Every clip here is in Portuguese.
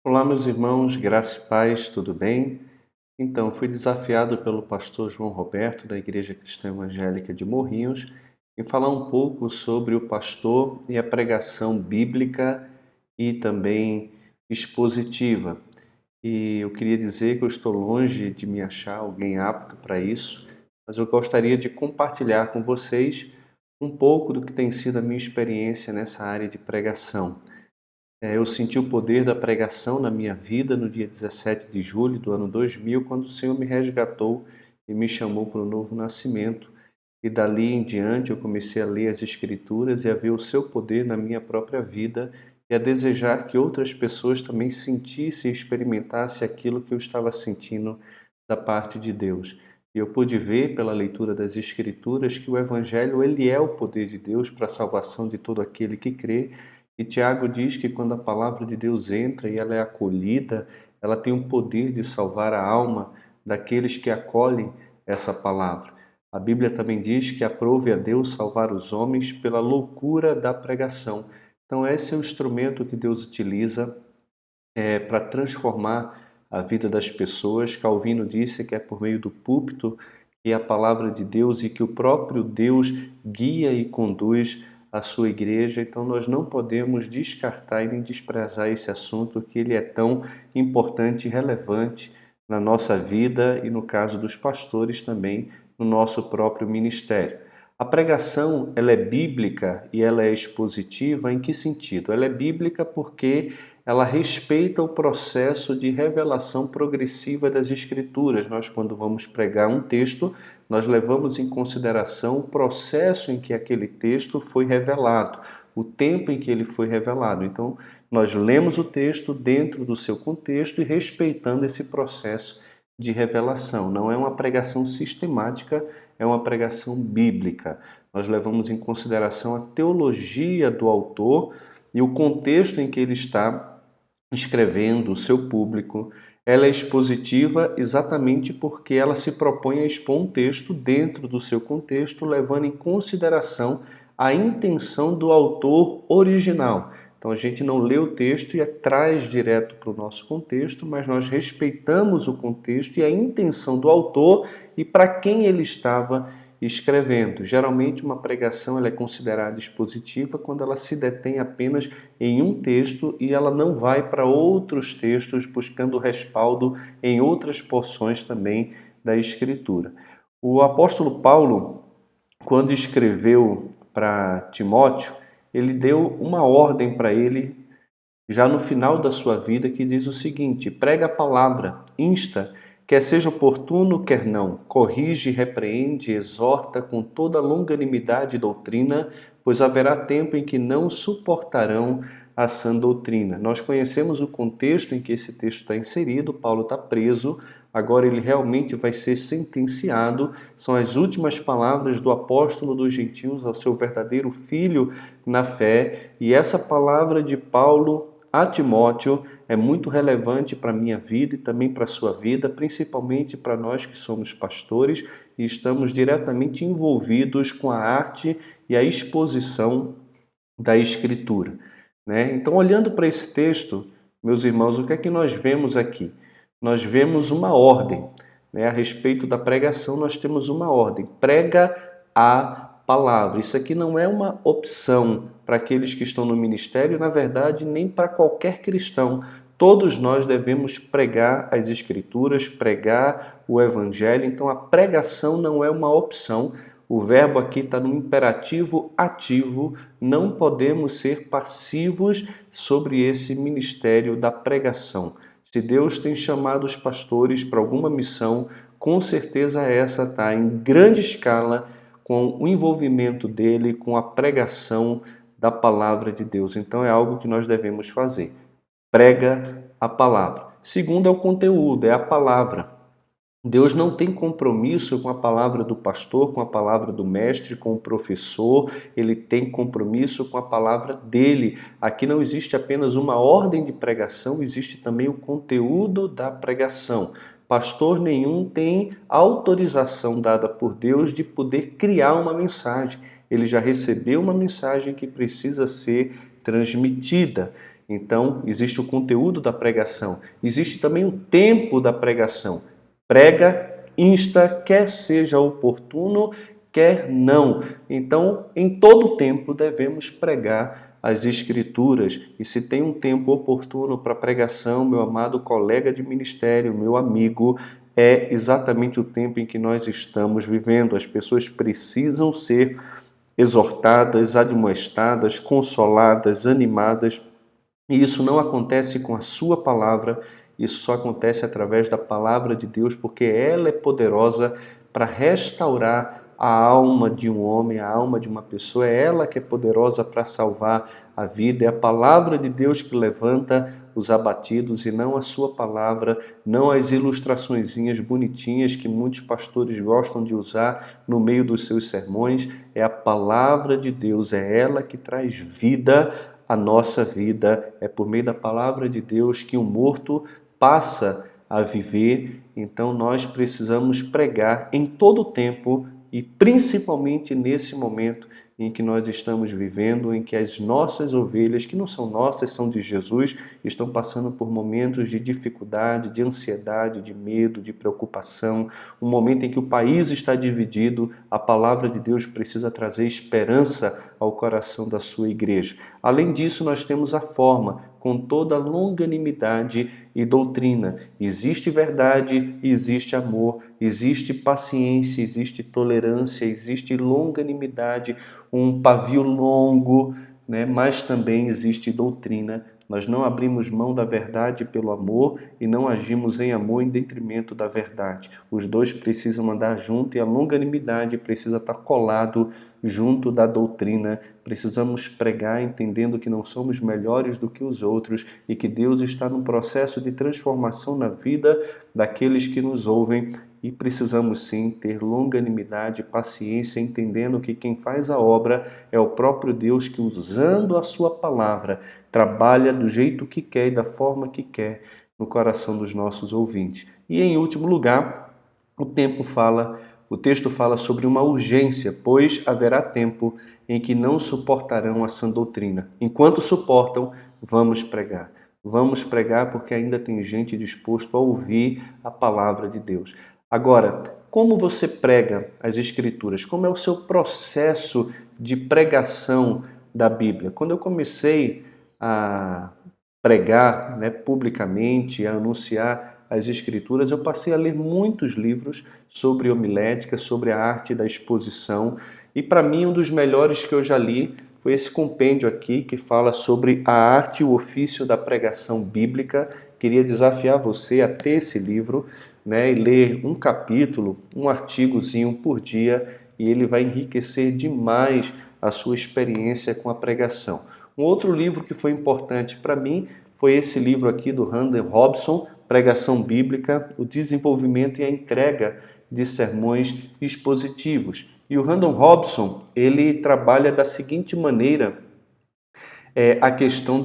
Olá, meus irmãos, graça e paz, tudo bem? Então, fui desafiado pelo pastor João Roberto, da Igreja Cristã Evangélica de Morrinhos, em falar um pouco sobre o pastor e a pregação bíblica e também expositiva. E eu queria dizer que eu estou longe de me achar alguém apto para isso, mas eu gostaria de compartilhar com vocês um pouco do que tem sido a minha experiência nessa área de pregação. Eu senti o poder da pregação na minha vida no dia 17 de julho do ano 2000, quando o Senhor me resgatou e me chamou para um novo nascimento. E dali em diante eu comecei a ler as Escrituras e a ver o seu poder na minha própria vida e a desejar que outras pessoas também sentissem e experimentassem aquilo que eu estava sentindo da parte de Deus. E eu pude ver pela leitura das Escrituras que o Evangelho ele é o poder de Deus para a salvação de todo aquele que crê. E Tiago diz que quando a palavra de Deus entra e ela é acolhida, ela tem o poder de salvar a alma daqueles que acolhem essa palavra. A Bíblia também diz que aprove a Deus salvar os homens pela loucura da pregação. Então esse é o instrumento que Deus utiliza para transformar a vida das pessoas. Calvino disse que é por meio do púlpito que a palavra de Deus e que o próprio Deus guia e conduz a sua igreja. Então nós não podemos descartar e nem desprezar esse assunto, que ele é tão importante e relevante na nossa vida e no caso dos pastores também no nosso próprio ministério. A pregação, ela é bíblica e ela é expositiva em que sentido? Ela é bíblica porque ela respeita o processo de revelação progressiva das Escrituras. Nós, quando vamos pregar um texto, nós levamos em consideração o processo em que aquele texto foi revelado, o tempo em que ele foi revelado. Então, nós lemos o texto dentro do seu contexto e respeitando esse processo de revelação. Não é uma pregação sistemática, é uma pregação bíblica. Nós levamos em consideração a teologia do autor e o contexto em que ele está escrevendo, o seu público. Ela é expositiva exatamente porque ela se propõe a expor um texto dentro do seu contexto, levando em consideração a intenção do autor original. Então a gente não lê o texto e traz direto para o nosso contexto, mas nós respeitamos o contexto e a intenção do autor e para quem ele estava escrevendo. Geralmente uma pregação ela é considerada expositiva quando ela se detém apenas em um texto e ela não vai para outros textos buscando respaldo em outras porções também da Escritura. O apóstolo Paulo, quando escreveu para Timóteo, ele deu uma ordem para ele já no final da sua vida que diz o seguinte: prega a palavra, insta, quer seja oportuno, quer não, corrige, repreende, exorta com toda longanimidade e doutrina, pois haverá tempo em que não suportarão a sã doutrina. Nós conhecemos o contexto em que esse texto está inserido. Paulo está preso, agora ele realmente vai ser sentenciado. São as últimas palavras do apóstolo dos gentios ao seu verdadeiro filho na fé, e essa palavra de Paulo a Timóteo é muito relevante para a minha vida e também para a sua vida, principalmente para nós que somos pastores e estamos diretamente envolvidos com a arte e a exposição da Escritura, né? Então, olhando para esse texto, meus irmãos, o que é que nós vemos aqui? Nós vemos uma ordem, né? A respeito da pregação, nós temos uma ordem: prega a palavra. Isso aqui não é uma opção para aqueles que estão no ministério, na verdade, nem para qualquer cristão. Todos nós devemos pregar as Escrituras, pregar o Evangelho. Então, a pregação não é uma opção. O verbo aqui está no imperativo ativo. Não podemos ser passivos sobre esse ministério da pregação. Se Deus tem chamado os pastores para alguma missão, com certeza essa está em grande escala com o envolvimento dele com a pregação da palavra de Deus. Então é algo que nós devemos fazer. Prega a palavra. Segundo é o conteúdo, é a palavra. Deus não tem compromisso com a palavra do pastor, com a palavra do mestre, com o professor. Ele tem compromisso com a palavra dele. Aqui não existe apenas uma ordem de pregação, existe também o conteúdo da pregação. Pastor nenhum tem autorização dada por Deus de poder criar uma mensagem. Ele já recebeu uma mensagem que precisa ser transmitida. Então, existe o conteúdo da pregação, existe também o tempo da pregação. Prega, insta, quer seja oportuno, quer não. Então, em todo tempo devemos pregar as Escrituras. E se tem um tempo oportuno para pregação, meu amado colega de ministério, meu amigo, é exatamente o tempo em que nós estamos vivendo. As pessoas precisam ser exortadas, admoestadas, consoladas, animadas. E isso não acontece com a sua palavra, isso só acontece através da palavra de Deus, porque ela é poderosa para restaurar a alma de um homem, a alma de uma pessoa. É ela que é poderosa para salvar a vida. É a palavra de Deus que levanta os abatidos e não a sua palavra, não as ilustraçõezinhas bonitinhas que muitos pastores gostam de usar no meio dos seus sermões. É a palavra de Deus, é ela que traz vida à nossa vida. É por meio da palavra de Deus que o morto passa a viver. Então nós precisamos pregar em todo o tempo e principalmente nesse momento em que nós estamos vivendo, em que as nossas ovelhas, que não são nossas, são de Jesus, estão passando por momentos de dificuldade, de ansiedade, de medo, de preocupação, um momento em que o país está dividido. A palavra de Deus precisa trazer esperança ao coração da sua igreja. Além disso, nós temos a forma, com toda longanimidade e doutrina. Existe verdade, existe amor, existe paciência, existe tolerância, existe longanimidade, um pavio longo, né? Mas também existe doutrina. Nós não abrimos mão da verdade pelo amor e não agimos em amor em detrimento da verdade. Os dois precisam andar junto e a longanimidade precisa estar colado junto da doutrina. Precisamos pregar entendendo que não somos melhores do que os outros e que Deus está num processo de transformação na vida daqueles que nos ouvem. E precisamos sim ter longanimidade, paciência, entendendo que quem faz a obra é o próprio Deus que, usando a sua palavra, trabalha do jeito que quer e da forma que quer no coração dos nossos ouvintes. E em último lugar, o texto fala sobre uma urgência, pois haverá tempo em que não suportarão a sã doutrina. Enquanto suportam, vamos pregar. Vamos pregar porque ainda tem gente disposto a ouvir a palavra de Deus. Agora, como você prega as Escrituras? Como é o seu processo de pregação da Bíblia? Quando eu comecei a pregar, né, publicamente, a anunciar as Escrituras, eu passei a ler muitos livros sobre homilética, sobre a arte da exposição. E para mim, um dos melhores que eu já li foi esse compêndio aqui, que fala sobre a arte e o ofício da pregação bíblica. Queria desafiar você a ter esse livro, né, e ler um capítulo, um artigozinho por dia, e ele vai enriquecer demais a sua experiência com a pregação. Um outro livro que foi importante para mim foi esse livro aqui do Randall Robson, Pregação Bíblica, o desenvolvimento e a entrega de sermões expositivos. E o Randall Robson, ele trabalha da seguinte maneira a questão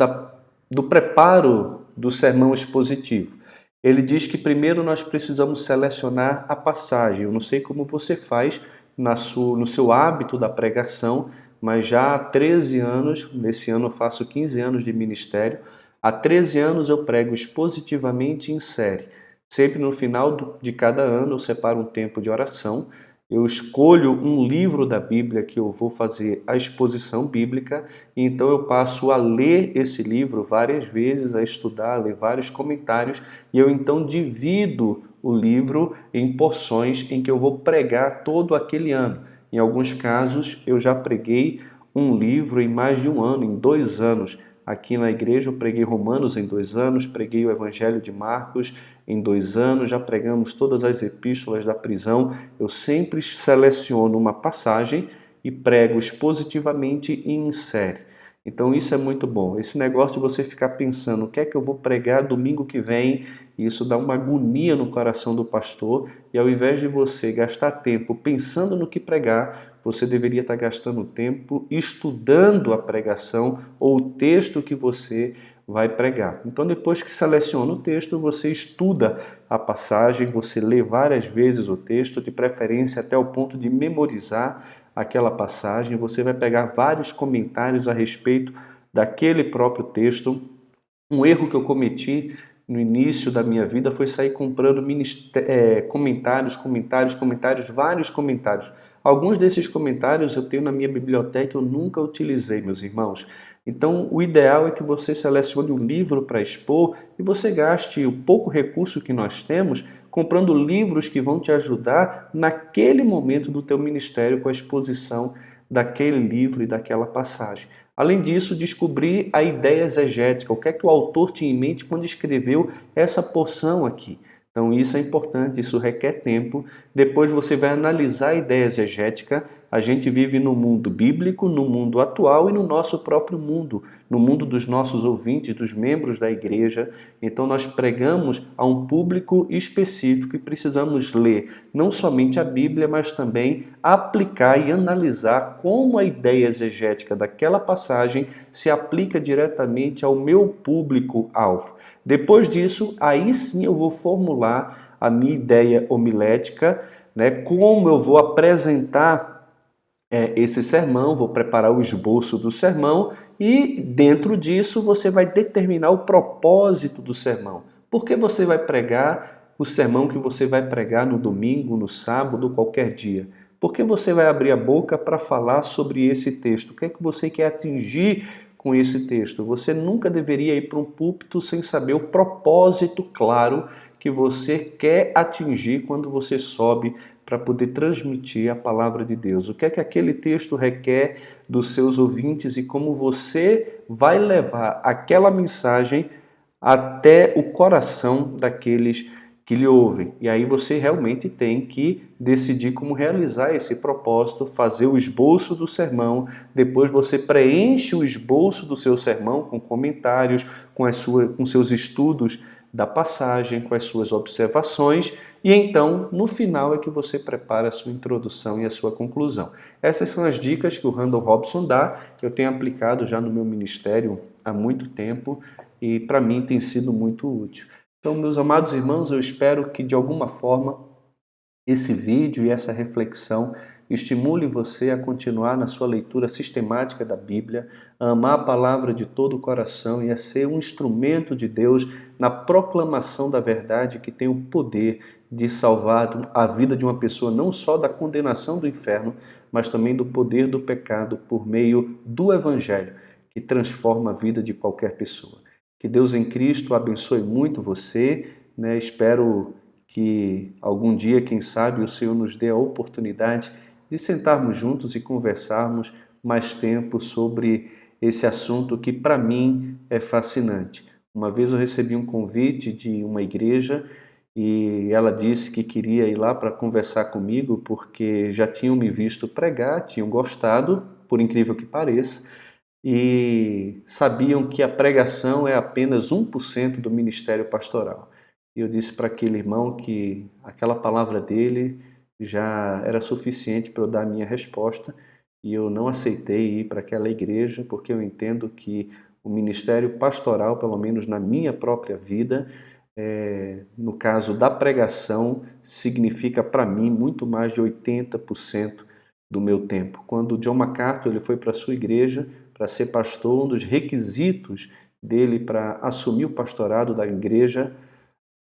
do preparo do sermão expositivo. Ele diz que primeiro nós precisamos selecionar a passagem. Eu não sei como você faz no seu hábito da pregação, mas já há 13 anos, nesse ano eu faço 15 anos de ministério, há 13 anos eu prego expositivamente em série. Sempre no final de cada ano eu separo um tempo de oração, eu escolho um livro da Bíblia que eu vou fazer a exposição bíblica, e então eu passo a ler esse livro várias vezes, a estudar, a ler vários comentários, e eu então divido o livro em porções em que eu vou pregar todo aquele ano. Em alguns casos eu já preguei um livro em mais de um ano, em 2 anos. Aqui na igreja eu preguei Romanos em 2 anos, preguei o Evangelho de Marcos em 2 anos, já pregamos todas as epístolas da prisão. Eu sempre seleciono uma passagem e prego expositivamente e em série. Então isso é muito bom. Esse negócio de você ficar pensando o que é que eu vou pregar domingo que vem, isso dá uma agonia no coração do pastor, e ao invés de você gastar tempo pensando no que pregar, você deveria estar gastando tempo estudando a pregação ou o texto que você vai pregar. Então, depois que seleciona o texto, você estuda a passagem, você lê várias vezes o texto, de preferência até o ponto de memorizar aquela passagem. Você vai pegar vários comentários a respeito daquele próprio texto. Um erro que eu cometi no início da minha vida foi sair comprando comentários, vários comentários. Alguns desses comentários eu tenho na minha biblioteca, eu nunca utilizei, meus irmãos. Então, o ideal é que você selecione um livro para expor e você gaste o pouco recurso que nós temos comprando livros que vão te ajudar naquele momento do teu ministério com a exposição daquele livro e daquela passagem. Além disso, descobrir a ideia exegética, o que é que o autor tinha em mente quando escreveu essa porção aqui. Então isso é importante, isso requer tempo. Depois você vai analisar a ideia exegética. A gente vive no mundo bíblico, no mundo atual e no nosso próprio mundo, no mundo dos nossos ouvintes, dos membros da igreja. Então nós pregamos a um público específico e precisamos ler não somente a Bíblia, mas também aplicar e analisar como a ideia exegética daquela passagem se aplica diretamente ao meu público-alvo. Depois disso, aí sim eu vou formular a minha ideia homilética, né, como eu vou apresentar esse sermão, vou preparar o esboço do sermão e dentro disso você vai determinar o propósito do sermão. Por que você vai pregar o sermão que você vai pregar no domingo, no sábado, qualquer dia? Por que você vai abrir a boca para falar sobre esse texto? O que é que você quer atingir com esse texto? Você nunca deveria ir para um púlpito sem saber o propósito claro que você quer atingir quando você sobe para poder transmitir a palavra de Deus. O que é que aquele texto requer dos seus ouvintes e como você vai levar aquela mensagem até o coração daqueles que lhe ouvem. E aí você realmente tem que decidir como realizar esse propósito, fazer o esboço do sermão, depois você preenche o esboço do seu sermão com comentários, com seus estudos da passagem, com as suas observações, e então, no final, é que você prepara a sua introdução e a sua conclusão. Essas são as dicas que o Randall Robson dá, que eu tenho aplicado já no meu ministério há muito tempo e para mim tem sido muito útil. Então, meus amados irmãos, eu espero que de alguma forma esse vídeo e essa reflexão estimule você a continuar na sua leitura sistemática da Bíblia, a amar a palavra de todo o coração e a ser um instrumento de Deus na proclamação da verdade que tem o poder de salvar a vida de uma pessoa não só da condenação do inferno, mas também do poder do pecado por meio do Evangelho, que transforma a vida de qualquer pessoa. Que Deus em Cristo abençoe muito você, né? Espero que algum dia, quem sabe, o Senhor nos dê a oportunidade de sentarmos juntos e conversarmos mais tempo sobre esse assunto que para mim é fascinante. Uma vez eu recebi um convite de uma igreja e ela disse que queria ir lá para conversar comigo porque já tinham me visto pregar, tinham gostado, por incrível que pareça, e sabiam que a pregação é apenas 1% do ministério pastoral. E eu disse para aquele irmão que aquela palavra dele já era suficiente para eu dar a minha resposta e eu não aceitei ir para aquela igreja porque eu entendo que o ministério pastoral, pelo menos na minha própria vida, no caso da pregação, significa para mim muito mais de 80% do meu tempo. Quando John MacArthur ele foi para a sua igreja para ser pastor, um dos requisitos dele para assumir o pastorado da igreja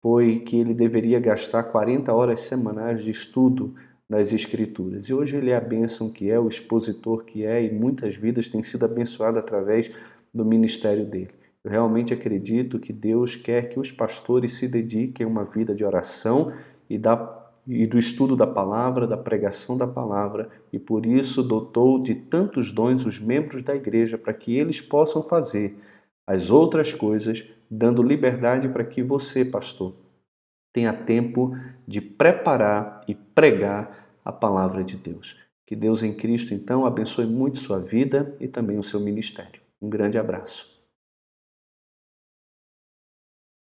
foi que ele deveria gastar 40 horas semanais de estudo das Escrituras. E hoje ele é a bênção que é, o expositor que é, e muitas vidas têm sido abençoadas através do ministério dele. Eu realmente acredito que Deus quer que os pastores se dediquem a uma vida de oração e do estudo da palavra, da pregação da palavra, e por isso dotou de tantos dons os membros da igreja para que eles possam fazer as outras coisas, dando liberdade para que você, pastor, tenha tempo de preparar e pregar a palavra de Deus. Que Deus em Cristo, então, abençoe muito sua vida e também o seu ministério. Um grande abraço.